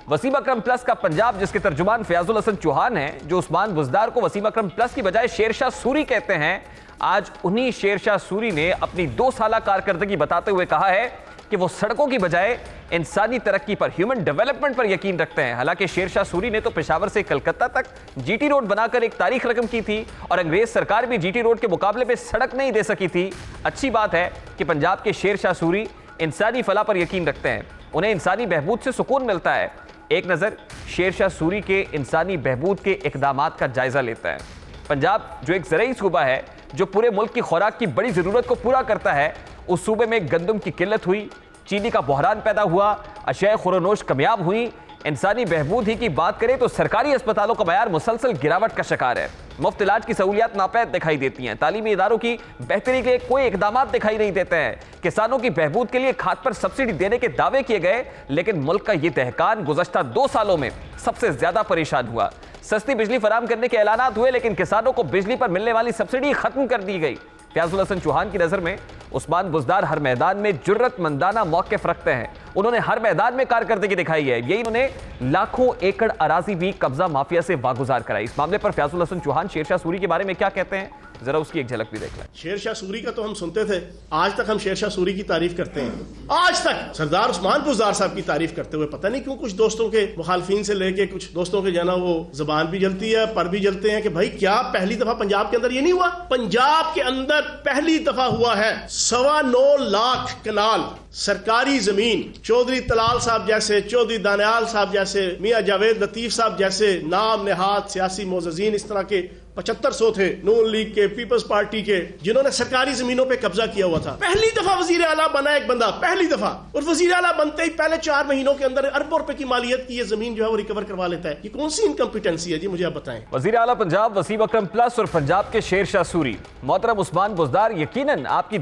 Speaker 2: वसीम अकरम प्लस का पंजाब, जिसके तर्जुमान फयाजुल हसन चौहान हैं, जो उस्मान बुज़दार को वसीम अकरम प्लस की बजाय शेरशाह सूरी कहते हैं, आज उन्हीं शेरशाह सूरी ने अपनी 2 साला कारकर्दगी बताते हुए कहा है कि वो सड़कों की बजाय इंसानी तरक्की पर, ह्यूमन डेवलपमेंट पर यकीन रखते हैं। हालांकि शेरशाह सूरी ने तो पेशावर से कलकत्ता तक जीटी रोड बनाकर एक तारीख रकम की थी और अंग्रेज सरकार भी जीटी रोड के मुकाबले में सड़क नहीं दे सकी थी। अच्छी बात है कि पंजाब के शेरशाह सूरी इंसानी फलाह पर यकीन रखते हैं, उन्हें इंसानी बहबूद से सुकून मिलता है। एक नज़र शेरशाह सूरी के इंसानी बहबूद के इकदामात का जायजा लेता है। पंजाब जो एक ज़रई सूबा है, जो पूरे मुल्क की खुराक की बड़ी ज़रूरत को पूरा करता है, उस सूबे में गंदम की किल्लत हुई, चीनी का बहरान पैदा हुआ, अशियाए खुरोनोश कामयाब हुई। इंसानी बहबूद ही की बात करें तो सरकारी अस्पतालों का मयार मुसलसल गिरावट का शिकार है। मुफ्त इलाज की सहूलियात नापैद दिखाई देती हैं। तालीमी इदारों की बेहतरी के कोई इकदाम दिखाई नहीं देते हैं। किसानों की बहबूद के लिए खाद पर सब्सिडी देने के दावे किए गए, लेकिन मुल्क का ये दहकान गुज़श्ता 2 सालों में सबसे ज्यादा परेशान हुआ। सस्ती बिजली फराम करने के ऐलानात हुए, लेकिन किसानों को बिजली पर मिलने वाली सब्सिडी खत्म कर दी गई। फयाजुल हसन चौहान की नजर में उस्मान बुज़दार हर मैदान में जुर्रतमंदाना मौक़िफ़ रखते हैं। उन्होंने हर मैदान में कारकर्दगी दिखाई है। यही उन्होंने लाखों एकड़ अराजी भी कब्जा माफिया से वागुजार कराई। इस मामले पर फयाजुल हसन चौहान शेरशाह सूरी के बारे में क्या कहते हैं, जरा उसकी एक झलक भी देख लें।
Speaker 13: शेरशाह सूरी का तो हम सुनते थे, आज तक हम शेरशाह सूरी की तारीफ करते हैं। आज तक सरदार उस्मान बुज़दार साहब की तारीफ करते हुए पता नहीं क्यों कुछ दोस्तों के मुखालफीन से लेके कुछ दोस्तों के जाना वो जुबान भी जलती है, पर भी जलते हैं कि भाई क्या पहली दफा पंजाब के अंदर ये नहीं हुआ? पंजाब के अंदर पहली दफा हुआ है 9.25 लाख कनाल सरकारी जमीन। चौधरी तलाल साहब जैसे, चौधरी दानियाल साहब जैसे, मियां जावेद लतीफ साहब जैसे नाम नेहाद सियासी मोअज़्ज़िज़ीन, इस तरह के 7500 थे नून लीग के, पीपल्स पार्टी के, जिन्होंने सरकारी जमीनों पे कब्जा किया हुआ था। पहली दफा वजीर आला बना एक बंदा, पहली दफा, और वजीर आला बनते ही पहले 4 महीनों के अंदर अरबों रुपए की मालियत की ये जमीन जो है वो रिकवर करवा लेता है। ये कौन सी इनकम्पिटेंसी है जी, मुझे आप बताएं।
Speaker 2: वजीर आला पंजाब वसीम अकरम प्लस और पंजाब के शेरशाह सूरी मोहतरम उस्मान बुज़दार, यकीनन आपकी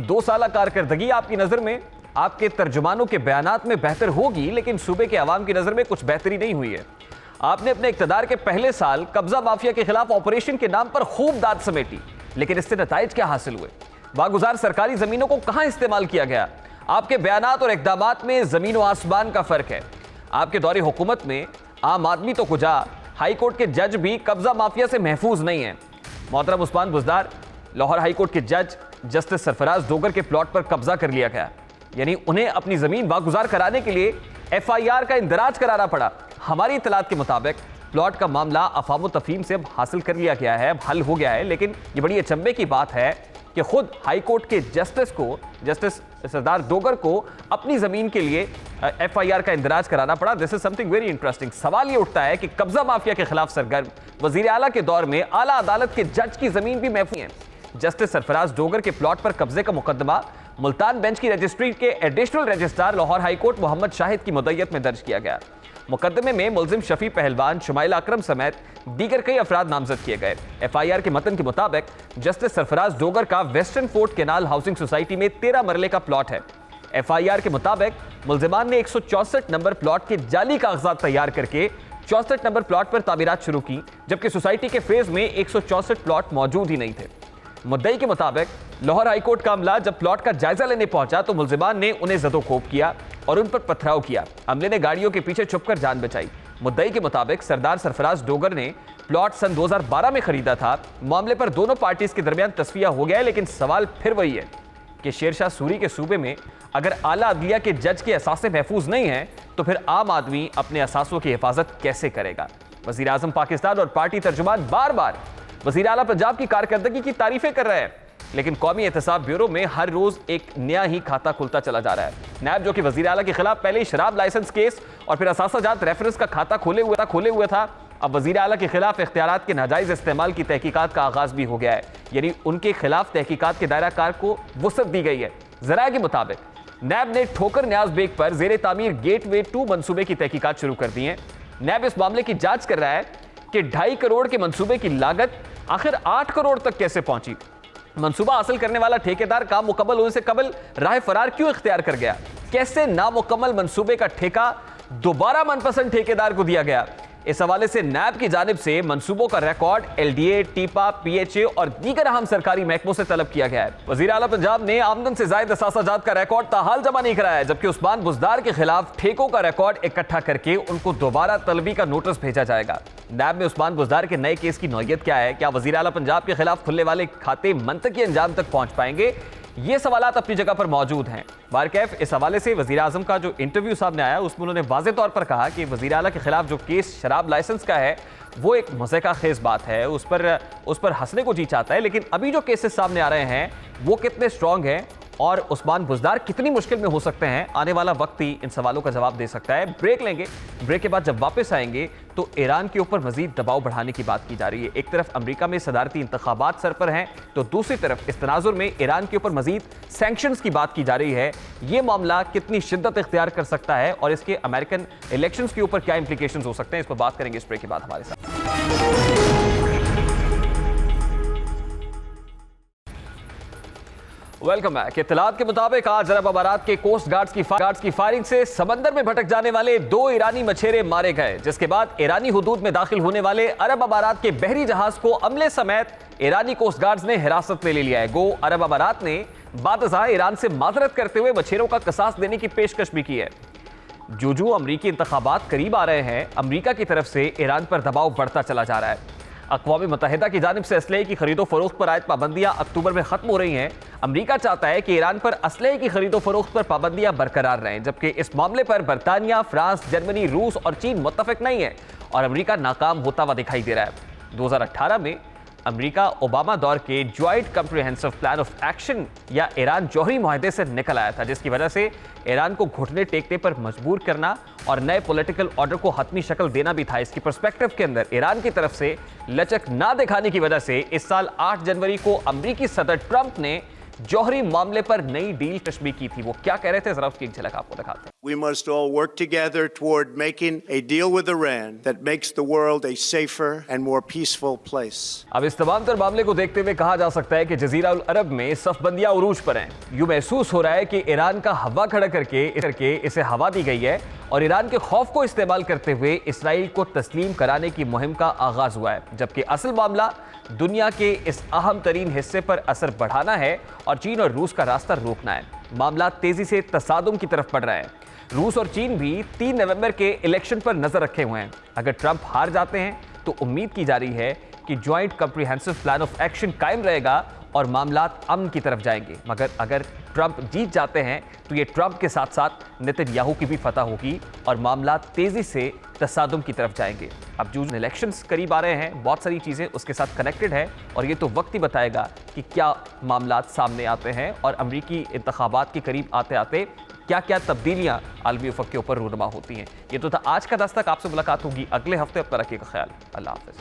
Speaker 2: 2 साला कारकर्दगी आपकी नजर में, आपके तर्जुमानों के बयानात में बेहतर होगी, लेकिन सूबे के अवाम की नजर में कुछ बेहतरी नहीं हुई है। आपने अपने इक़्तिदार के पहले साल कब्जा माफिया के खिलाफ ऑपरेशन के नाम पर खूब दाद समेटी, लेकिन इससे नताइज क्या हासिल हुए? वागुजार सरकारी जमीनों को कहां इस्तेमाल किया गया? आपके बयानात और इक़दामात में जमीन व आसमान का फर्क है। आपके दौरे हुकूमत में आम आदमी तो कुजा, हाई कोर्ट के जज भी कब्जा माफिया से महफूज नहीं है। मोहतरम उस्मान बुज़दार, लाहौर हाई कोर्ट के जज जस्टिस सरफराज डोगर के प्लॉट पर कब्जा कर लिया गया, यानी उन्हें अपनी जमीन वागुजार कराने के लिए FIR का इंदराज कराना पड़ा। हमारी इतलात के मुताबिक प्लॉट का मामला अफवाह तफहीम से अब हासिल कर लिया गया है, अब हल हो गया है। लेकिन ये बड़ी अचंभे की बात है कि खुद हाई कोर्ट के जस्टिस सरदार डोगर को अपनी जमीन के लिए FIR का इंदराज कराना पड़ा। This is something very interesting. सवाल ये उठता है कि कब्जा माफिया के खिलाफ सरगर्म वजीर आला के दौर में आला अदालत के जज की जमीन भी महफूज है। जस्टिस सरफराज डोगर के प्लॉट पर कब्जे का मुकदमा मुल्तान बेंच की रजिस्ट्री के additional registrar Lahore high court Mohammad Shahid की मुद्दत में दर्ज किया गया। मुकदमे में मुलजिम शफी पहलवान, शुमाइल अकरम समेत दीगर कई अफराद नामजद किए गए। FIR के मतन के मुताबिक जस्टिस सरफराज डोगर का western fort canal housing society में 13 मरले का प्लॉट है। FIR के मुताबिक मुलजिमान ने 164 नंबर प्लॉट के जाली कागजात तैयार करके 64 नंबर प्लॉट पर तामीरात शुरू की, जबकि सोसाइटी के फेज में 164 प्लॉट मौजूद ही नहीं थे। मुद्दई के मुताबिक लाहौर हाईकोर्ट का अमला जब प्लॉट का जायजा लेने पहुंचा तो मुलजिमान ने उन्हें जदोखोब किया और उन पर पथराव किया। अमले ने गाड़ियों के पीछे छुपकर जान बचाई। मुद्दई के मुताबिक सरदार सरफराज डोगर ने प्लॉट सन 2012 में खरीदा था। मामले पर दोनों पार्टीज के दरमियान तस्फिया हो गया है, लेकिन सवाल फिर वही है कि शेरशाह सूरी के सूबे में अगर आला अदलिया के जज के असासे महफूज नहीं है तो फिर आम आदमी अपने असासों की हिफाजत कैसे करेगा। वजीर आजम पाकिस्तान और पार्टी तर्जुमान बार बार वजीर आला पंजाब की कारकर्दगी की तारीफें कर रहे हैं, लेकिन कौमी एहतसाब ब्यूरो में हर रोज एक नया ही खाता खुलता चला जा रहा है। नैब जो कि वजीर आला के खिलाफ पहले ही शराब लाइसेंस केस और फिर असासाजात रेफरेंस का खाता खोले हुए था, अब वजीर आला के खिलाफ इख्तियारात के नाजायज इस्तेमाल की तहकीकात का आगाज भी हो गया है, यानी उनके खिलाफ तहकीकात के दायरा कार को वुसअत दी गई है। जराये के मुताबिक नैब ने ठोकर न्याज बेग पर जेर तामीर गेटवे 2 मंसूबे की तहकीकात शुरू कर दी है। नैब इस मामले की जांच कर रहा है कि 2.5 करोड़ के मंसूबे की लागत आखिर 8 करोड़ तक कैसे पहुंची। मंसूबा हासिल करने वाला ठेकेदार काम मुकम्मल होने से कबल राह फरार क्यों इख्तियार कर गया? कैसे नामुकम्मल मंसूबे का ठेका दोबारा मनपसंद ठेकेदार को दिया गया? इस हवाले से नैब की जानिब से मंसूबों का रिकॉर्ड LDA, टीपा, PHA और दीगर अहम सरकारी महकमों से तलब किया गया है। वजीर आला पंजाब ने आमदन से जायद असासाजात का रिकॉर्ड ताहाल जमा नहीं कराया, जबकि उस्मान बुजदार के खिलाफ ठेकों का रिकॉर्ड इकट्ठा करके उनको दोबारा तलबी का नोटिस भेजा जाएगा। नैब में उस्मान बुजदार के नए केस की नौयत क्या है? क्या वजीर आला पंजाब के खिलाफ खुलने वाले खाते मंतकी अंजाम तक पहुंच पाएंगे? ये सवालात अपनी जगह पर मौजूद हैं। बारकैफ इस हवाले से वजीर आजम का जो इंटरव्यू सामने आया उसमें उन्होंने वाज़े तौर पर कहा कि वजीर आला के खिलाफ जो केस शराब लाइसेंस का है वो एक मज़ेका खेज बात है, उस पर हंसने को जी चाहता है, लेकिन अभी जो केसेस सामने आ रहे हैं वो कितने स्ट्रॉन्ग हैं और उस्मान बुजदार कितनी मुश्किल में हो सकते हैं, आने वाला वक्त ही इन सवालों का जवाब दे सकता है। ब्रेक लेंगे, ब्रेक के बाद जब वापस आएंगे तो ईरान के ऊपर मजीद दबाव बढ़ाने की बात की जा रही है। एक तरफ अमेरिका में सदारती इंतखाबात सर पर हैं तो दूसरी तरफ इस तनाजुर में ईरान के ऊपर मजीद सैंक्शंस की बात की जा रही है। ये मामला कितनी शिद्दत इख्तियार कर सकता है और इसके अमेरिकन इलेक्शंस के ऊपर क्या इंप्लीकेशंस हो सकते हैं, इस पर बात करेंगे इस ब्रेक के बाद हमारे साथ। Welcome back. इत्तलात के मुताबिक आज अरब अमारात के कोस्ट गार्ड्स की फायरिंग से समंदर में भटक जाने वाले 2 ईरानी मछेरे मारे गए, जिसके बाद ईरानी हुदूद में दाखिल होने वाले अरब अमारात के बहरी जहाज को अमले समेत ईरानी कोस्ट गार्ड्स ने हिरासत में ले लिया है। गो अरब अमारात ने बादशाह ईरान से माजरत करते हुए मछेरों का कसास देने की पेशकश भी की है। जो अमरीकी इंतखाबात करीब आ रहे हैं, अमरीका की तरफ से ईरान पर दबाव बढ़ता चला जा रहा है। अक़वाम मुत्तहिदा की जानिब से असलहे की खरीदो फरोख्त पर आयद पाबंदियां अक्टूबर में खत्म हो रही हैं। अमरीका चाहता है कि ईरान पर असलहे की खरीदो फरोख्त पर पाबंदियां बरकरार रहें, जबकि इस मामले पर बरतानिया, फ्रांस, जर्मनी, रूस और चीन मुत्तफिक नहीं है और अमरीका नाकाम होता हुआ दिखाई दे रहा है। 2018 में अमरीका ओबामा दौर के joint comprehensive plan of action या ईरान जौहरी मुआहदे से निकल आया था, जिसकी वजह से ईरान को घुटने टेकने पर मजबूर करना और नए पॉलिटिकल ऑर्डर को हतमी शक्ल देना भी था। इसकी पर्सपेक्टिव के अंदर ईरान की तरफ से लचक ना दिखाने की वजह से इस साल 8 जनवरी को अमरीकी सदर ट्रंप ने जौहरी मामले पर नई डील तशबीह की थी। वो क्या कह रहे थे, जरा उसकी एक झलक आपको दिखाते हैं।
Speaker 14: We must all work together toward making a deal with Iran that makes the world a safer and more peaceful place.
Speaker 2: अब इस तमाम तर मामले को देखते हुए कहा जा सकता है कि जजीरा उल अरब में सफबंदियां उरूज पर हैं। यूं महसूस हो रहा है कि ईरान का हवा खड़ा करके इसे हवा दी गई है और ईरान के खौफ को इस्तेमाल करते हुए इसराइल को तस्लीम कराने की मुहिम का आगाज हुआ है, जबकि असल मामला दुनिया के इस अहम तरीन हिस्से पर असर बढ़ाना है और चीन और रूस का रास्ता रोकना है। मामला तेजी से तसादुम की तरफ बढ़ रहा है। रूस और चीन भी 3 नवंबर के इलेक्शन पर नजर रखे हुए हैं। अगर ट्रंप हार जाते हैं तो उम्मीद की जा रही है कि joint comprehensive plan of action कायम रहेगा और मामलात अमन की तरफ जाएंगे। मगर अगर ट्रंप जीत जाते हैं तो ये ट्रंप के साथ साथ नेतन्याहू की भी फतह होगी और मामलात तेजी से तसादुम की तरफ जाएंगे। अब जो इलेक्शंस करीब आ रहे हैं, बहुत सारी चीज़ें उसके साथ कनेक्टेड है और ये तो वक्त ही बताएगा कि क्या मामलात सामने आते हैं और अमरीकी इंतखाबात के करीब आते आते क्या क्या तब्दीलियां आलमी उफ़क़ के ऊपर रूनुमा होती हैं। ये तो था आज का दस्तक। आपसे मुलाकात होगी अगले हफ्ते। अपना रखिएगा ख्याल। अल्लाह हाफ़िज़।